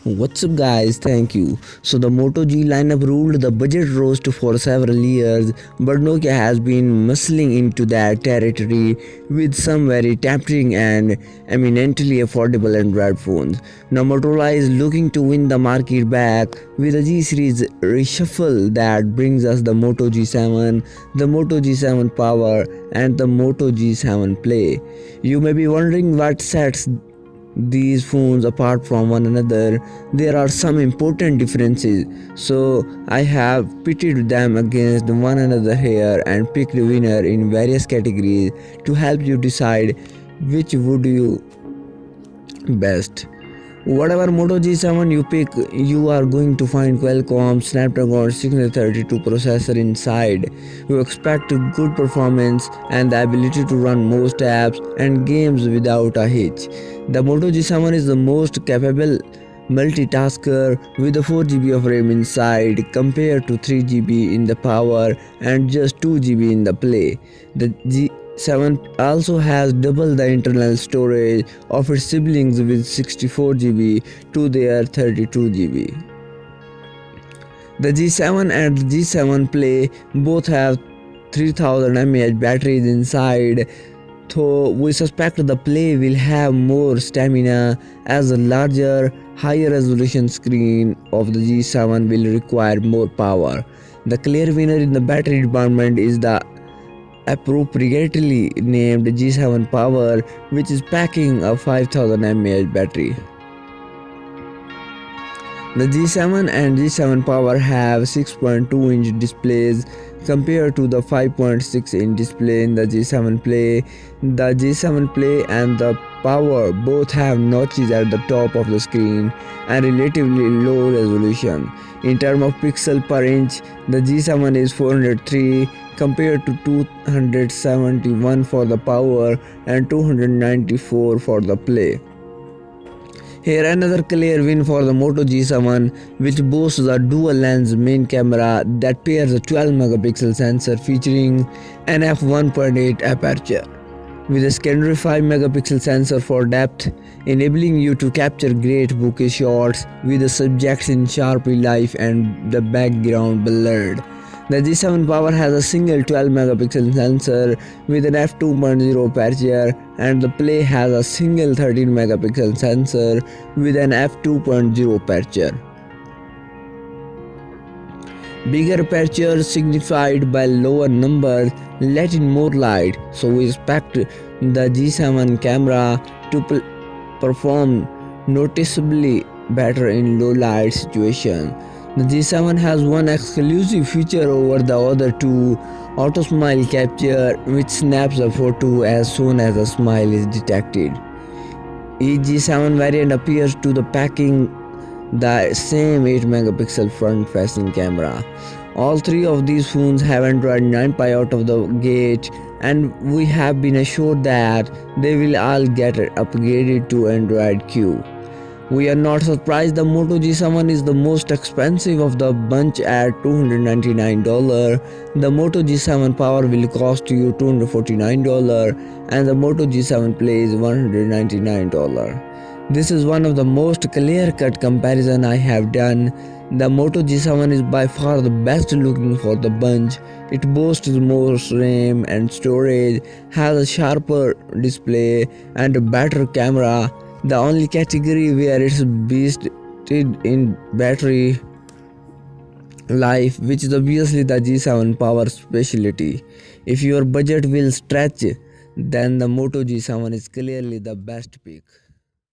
What's up guys, thank you. So the Moto G lineup ruled the budget roast for several years, but Nokia has been muscling into that territory with some very tempting and eminently affordable Android phones. Now Motorola is looking to win the market back with a G series reshuffle that brings us the Moto G7, the Moto G7 Power and the Moto G7 Play. You may be wondering what sets these phones apart from one another. There are some important differences, so I have pitted them against one another here and picked a winner in various categories to help you decide which would you best. Whatever Moto G7 you pick, you are going to find Qualcomm Snapdragon 632 processor inside. You expect good performance and the ability to run most apps and games without a hitch. The Moto G7 is the most capable multitasker with a 4 GB of RAM inside compared to 3 GB in the power and just 2 GB in the play. The G7 also has double the internal storage of its siblings with 64 GB to their 32 GB. The G7 and the G7 Play both have 3000 mAh batteries inside, though we suspect the Play will have more stamina as a larger, higher resolution screen of the G7 will require more power. The clear winner in the battery department is the appropriately named G7 Power, which is packing a 5000 mAh battery. The G7 and G7 Power have 6.2-inch displays compared to the 5.6-inch display in the G7 Play. The G7 Play and the Power both have notches at the top of the screen and relatively low resolution. In terms of pixel per inch, the G7 is 403 compared to 271 for the Power and 294 for the Play. Here another clear win for the Moto G7, which boasts a dual lens main camera that pairs a 12 megapixel sensor featuring an f1.8 aperture with a secondary 5 megapixel sensor for depth, enabling you to capture great bokeh shots with the subjects in sharp relief and the background blurred. The G7 Power has a single 12 megapixel sensor with an f2.0 aperture, and the Play has a single 13 megapixel sensor with an f2.0 aperture. Bigger aperture signified by lower numbers let in more light, so we expect the G7 camera to perform noticeably better in low light situations. The G7 has one exclusive feature over the other two, auto smile capture, which snaps a photo as soon as a smile is detected. Each G7 variant appears to the packing the same 8 megapixel front facing camera. All three of these phones have Android 9 Pie out of the gate, and we have been assured that they will all get upgraded to Android Q. We are not surprised the Moto G7 is the most expensive of the bunch at $299. The Moto G7 Power will cost you $249 and the Moto G7 Play is $199. This is one of the most clear-cut comparison I have done. The Moto G7 is by far the best looking for the bunch. It boasts more RAM and storage, has a sharper display and a better camera. The only category where it's beasted in battery life, which is obviously the G7 Power specialty. If your budget will stretch, then the Moto G7 is clearly the best pick.